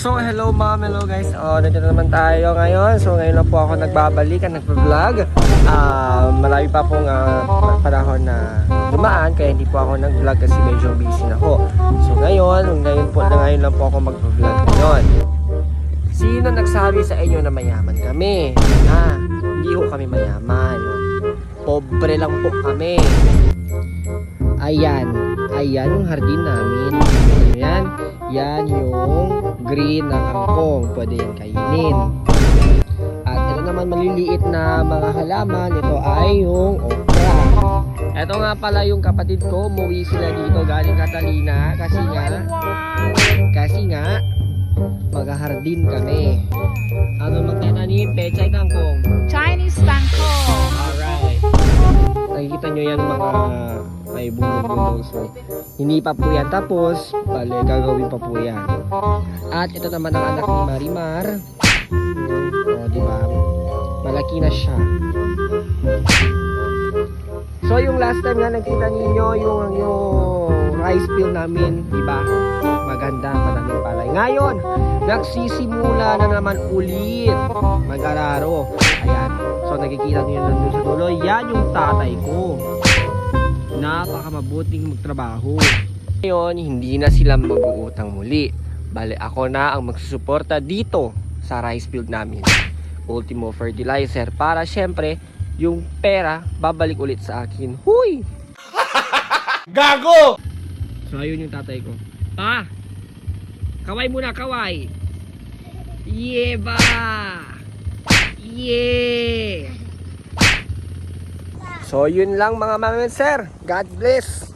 So hello ma'am, hello guys. Nandito naman tayo ngayon. So ngayon lang po ako nagbabalik at nagpa-vlog. Marami pa pong panahon na dumaan kaya hindi po ako nag-vlog kasi medyo busy na ako. So ngayon lang po ako magpa-vlog ngayon. Sino nagsabi sa inyo na mayaman kami? Hindi ho kami mayaman. Pobre lang po kami. Ayan yung hardin namin. Yan yung green na kangkong. Pwede yan kainin. At ito naman maliliit na mga halaman. Ito ay yung okra. Ito nga pala yung kapatid ko. Umuwi sila dito galing Catalina. Kasi nga maghahardin kami. Ano magtatanim? Pechay kangkong. Chinese kangkong. Alright. Nakikita nyo yan mga may bulong-bulong. So, hindi pa po yan tapos. Gagawin pa po yan. At ito naman ang anak ni Marimar. Diba? Malaki na siya. So, yung last time nga nakita ninyo yung rice field namin. Diba? Maganda, madaming palay. Ngayon, nagsisimula na naman ulit mag-araro. Ayan. So, nakikita nyo nandun sa dulo. Yan yung tatay ko. Napakamabuting magtrabaho. Ngayon, hindi na sila mag-uutang muli. Bale, ako na ang magsusuporta dito sa rice field namin. Ultimo fertilizer para syempre, yung pera babalik ulit sa akin. Huy! Gago! So, ayun yung tatay ko. Kaway muna, kaway! Yeah ba! Yeah! So, yun lang mga ma'am and sir. God bless!